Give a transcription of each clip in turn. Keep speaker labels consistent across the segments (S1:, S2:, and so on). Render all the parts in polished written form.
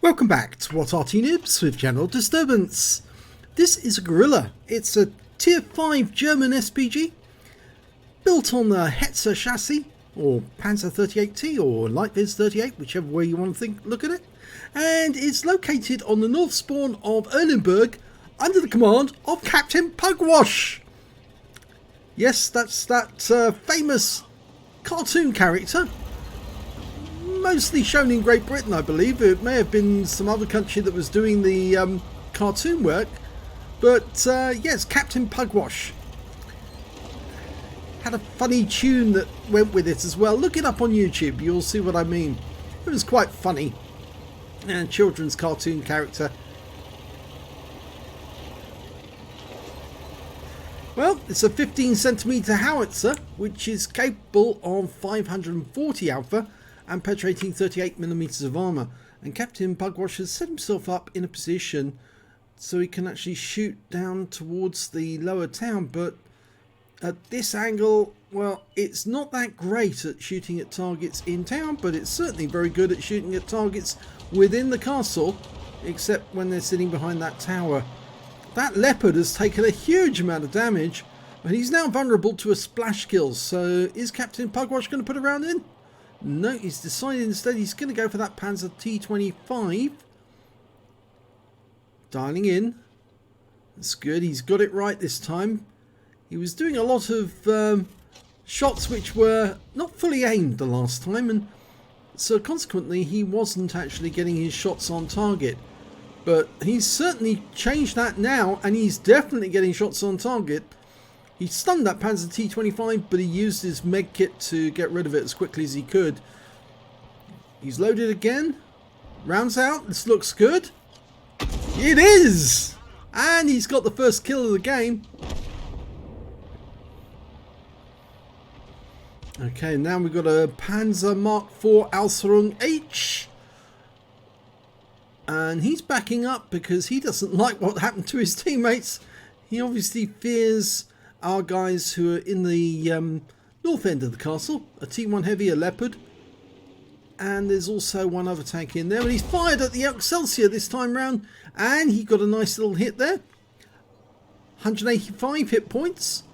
S1: Welcome back to What Arty Noobs with General Disturbance. This is a Grille. It's a Tier 5 German SPG built on the Hetzer chassis, or Panzer 38T, or Lightviz 38, whichever way you want to look at it. And it's located on the north spawn of Erlenberg under the command of Captain Pugwash. Yes, that's that famous cartoon character. Mostly shown in Great Britain, I believe. It may have been some other country that was doing the cartoon work. But yes, Captain Pugwash. Had a funny tune that went with it as well. Look it up on YouTube, you'll see what I mean. It was quite funny. And children's cartoon character. Well, it's a 15cm howitzer, which is capable of 540 alpha and penetrating 38mm of armour. And Captain Pugwash has set himself up in a position so he can actually shoot down towards the lower town, but at this angle, well, it's not that great at shooting at targets in town, but it's certainly very good at shooting at targets within the castle, except when they're sitting behind that tower. That leopard has taken a huge amount of damage, and he's now vulnerable to a splash kill. So is Captain Pugwash going to put a round in? No, he's decided instead he's going to go for that Panzer T25. Dialing in. That's good. He's got it right this time. He was doing a lot of shots which were not fully aimed the last time, and so consequently he wasn't actually getting his shots on target. But he's certainly changed that now, and he's definitely getting shots on target. He stunned that Panzer T25, but he used his medkit to get rid of it as quickly as he could. He's loaded again. Rounds out. This looks good. It is! And he's got the first kill of the game. Okay, now we've got a Panzer Mark IV Ausrung H. And he's backing up because he doesn't like what happened to his teammates. He obviously fears our guys who are in the north end of the castle. A T1 Heavy, a Leopard. And there's also one other tank in there. And he's fired at the Excelsior this time round. And he got a nice little hit there. 185 hit points.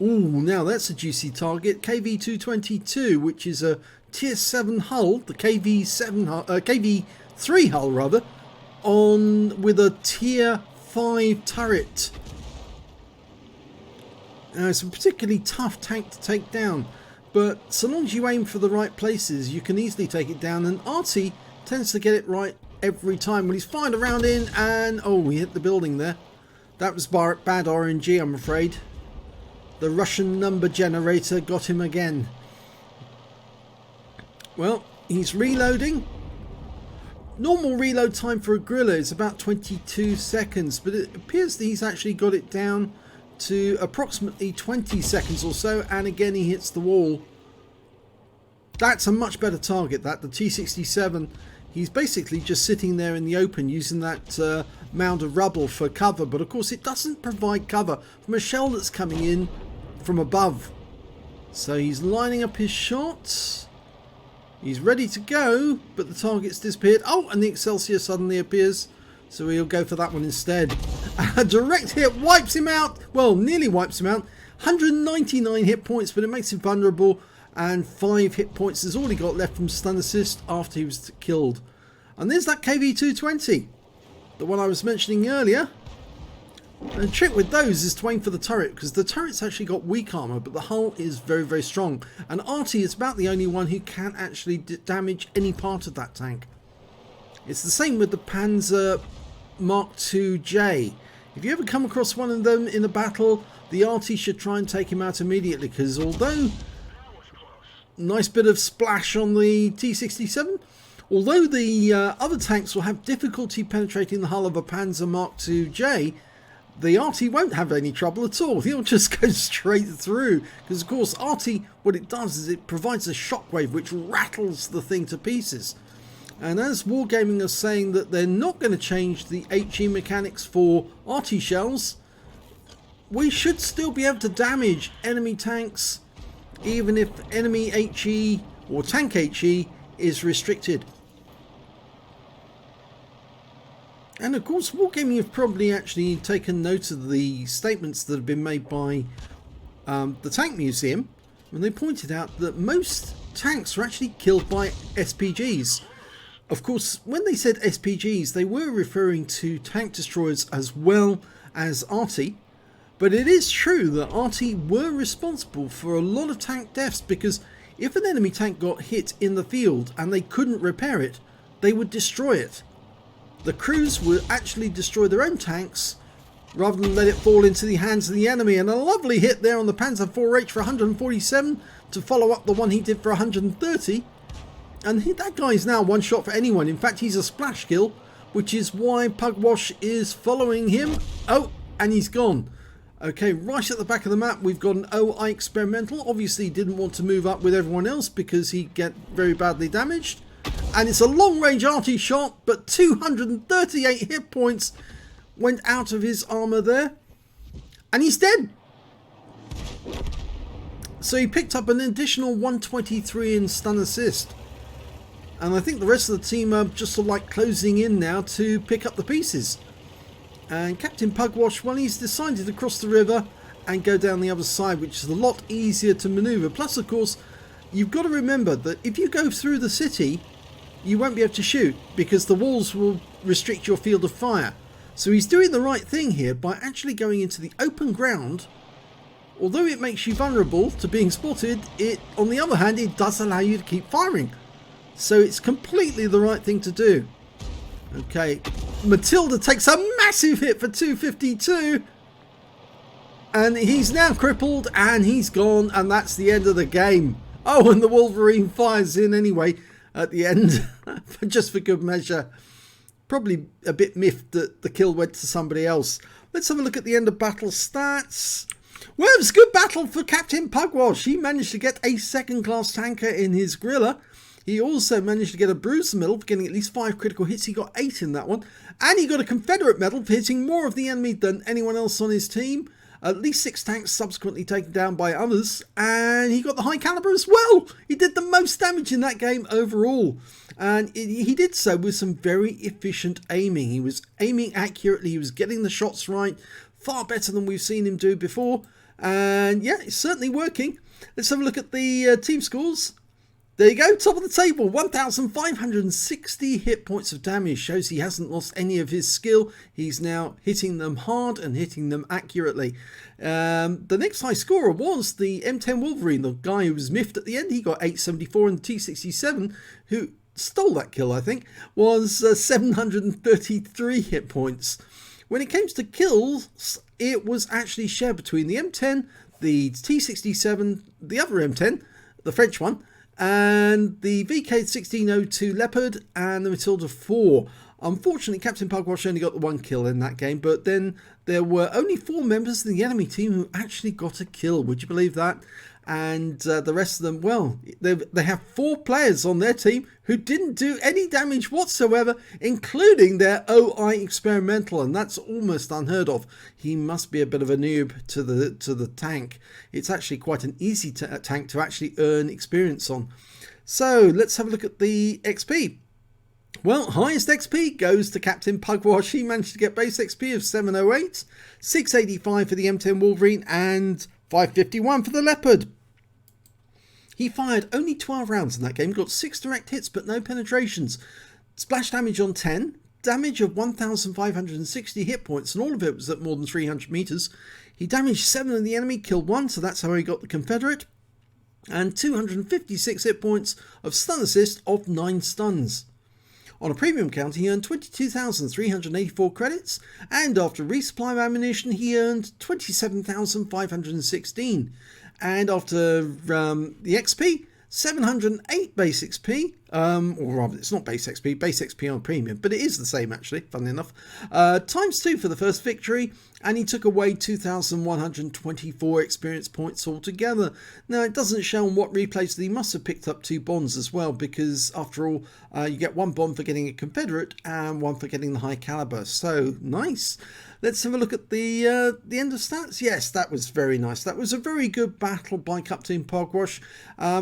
S1: Ooh, now that's a juicy target. KV-222, which is a Tier 7 hull. The KV-3 hull rather. With a Tier 5 turret. It's a particularly tough tank to take down, but so long as you aim for the right places, you can easily take it down. And Arty tends to get it right every time. When he's fired a round in, and oh, he hit the building there. That was bad RNG, I'm afraid. The Russian number generator got him again. Well, he's reloading. Normal reload time for a Grille is about 22 seconds, but it appears that he's actually got it down to approximately 20 seconds or so, and again he hits the wall. That's a much better target, that the T67. He's basically just sitting there in the open using that mound of rubble for cover, but of course it doesn't provide cover from a shell that's coming in from above. So he's lining up his shots. He's ready to go, but the target's disappeared. Oh, and the Excelsior suddenly appears. So he'll go for that one instead. A direct hit wipes him out. Well, nearly wipes him out. 199 hit points, but it makes him vulnerable. And 5 hit points is all he got left from stun assist after he was killed. And there's that KV-220. The one I was mentioning earlier. And the trick with those is to aim for the turret, because the turret's actually got weak armour, but the hull is very, very strong. And Arty is about the only one who can actually damage any part of that tank. It's the same with the Panzer Mark IIJ. If you ever come across one of them in a battle, the Arty should try and take him out immediately, because although nice bit of splash on the T67, although the other tanks will have difficulty penetrating the hull of a Panzer Mark IIJ, the Arty won't have any trouble at all. He'll just go straight through, because of course Arty, what it does is it provides a shockwave which rattles the thing to pieces. And as Wargaming are saying that they're not going to change the HE mechanics for Arty shells, we should still be able to damage enemy tanks even if enemy HE or tank HE is restricted. And of course, Wargaming have probably actually taken note of the statements that have been made by the Tank Museum when they pointed out that most tanks are actually killed by SPGs. Of course, when they said SPGs, they were referring to tank destroyers as well as Arty. But it is true that Arty were responsible for a lot of tank deaths, because if an enemy tank got hit in the field and they couldn't repair it, they would destroy it. The crews would actually destroy their own tanks rather than let it fall into the hands of the enemy. And a lovely hit there on the Panzer IV-H for 147 to follow up the one he did for 130. And that guy is now one shot for anyone. In fact, he's a splash kill, which is why Pugwash is following him. Oh, and he's gone. Okay, right at the back of the map, we've got an OI Experimental. Obviously, he didn't want to move up with everyone else because he'd get very badly damaged. And it's a long-range Arty shot, but 238 hit points went out of his armour there. And he's dead. So he picked up an additional 123 in stun assist. And I think the rest of the team are just sort of like closing in now to pick up the pieces. And Captain Pugwash, well, he's decided to cross the river and go down the other side, which is a lot easier to manoeuvre. Plus, of course, you've got to remember that if you go through the city, you won't be able to shoot because the walls will restrict your field of fire. So he's doing the right thing here by actually going into the open ground. Although it makes you vulnerable to being spotted, on the other hand, it does allow you to keep firing. So it's completely the right thing to do. Okay, Matilda takes a massive hit for 252. And he's now crippled and he's gone, and that's the end of the game. Oh, and the Wolverine fires in anyway at the end, just for good measure. Probably a bit miffed that the kill went to somebody else. Let's have a look at the end of battle stats. Well, it was a good battle for Captain Pugwash. He managed to get a second-class tanker in his Grille. He also managed to get a Bruiser medal for getting at least 5 critical hits. He got 8 in that one. And he got a Confederate medal for hitting more of the enemy than anyone else on his team. At least 6 tanks subsequently taken down by others. And he got the high caliber as well. He did the most damage in that game overall. And he did so with some very efficient aiming. He was aiming accurately. He was getting the shots right. Far better than we've seen him do before. And yeah, it's certainly working. Let's have a look at the team scores. There you go, top of the table, 1,560 hit points of damage. Shows he hasn't lost any of his skill. He's now hitting them hard and hitting them accurately. The next high scorer was the M10 Wolverine, the guy who was miffed at the end. He got 874, and the T67, who stole that kill, I think, was 733 hit points. When it came to kills, it was actually shared between the M10, the T67, the other M10, the French one, and the VK1602 Leopard and the Matilda 4. Unfortunately, Captain Pugwash only got the 1 kill in that game, but then there were only 4 members of the enemy team who actually got a kill. Would you believe that? And the rest of them, well, they have 4 players on their team who didn't do any damage whatsoever, including their OI Experimental, and that's almost unheard of. He must be a bit of a noob to the tank. It's actually quite an easy tank to actually earn experience on. So let's have a look at the XP. Well, highest XP goes to Captain Pugwash. He managed to get base XP of 708, 685 for the M10 Wolverine, and 551 for the Leopard. He fired only 12 rounds in that game, got 6 direct hits but no penetrations. Splash damage on 10, damage of 1,560 hit points, and all of it was at more than 300 meters. He damaged 7 of the enemy, killed 1, so that's how he got the Confederate. And 256 hit points of stun assist of 9 stuns. On a premium count, he earned 22,384 credits, and after resupply of ammunition, he earned 27,516. And after the XP, 708 base XP, or rather, it's not base XP on premium, but it is the same actually, funnily enough, times 2 for the first victory, and he took away 2,124 experience points altogether. Now, it doesn't show on what replays that he must have picked up 2 bonds as well, because after all, you get 1 bond for getting a Confederate and 1 for getting the high caliber. So nice. Let's have a look at the end of stats. Yes, that was very nice. That was a very good battle by Captain Pugwash.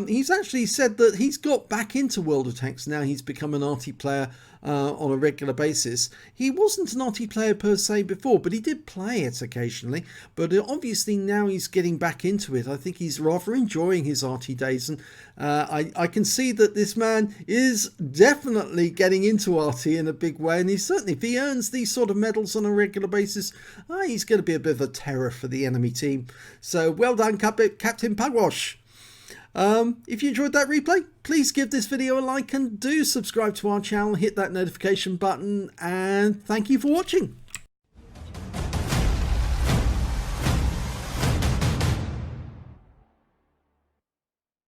S1: He's actually said that he's got back into World of Tanks now. He's become an Arty player on a regular basis. He wasn't an Arty player per se before, but he did play it occasionally. But obviously now he's getting back into it. I think he's rather enjoying his Arty days, and I can see that this man is definitely getting into Arty in a big way, and he's certainly, if he earns these sort of medals on a regular basis, he's going to be a bit of a terror for the enemy team. So well done, Captain Pugwash. If you enjoyed that replay, please give this video a like and do subscribe to our channel, hit that notification button, and thank you for watching.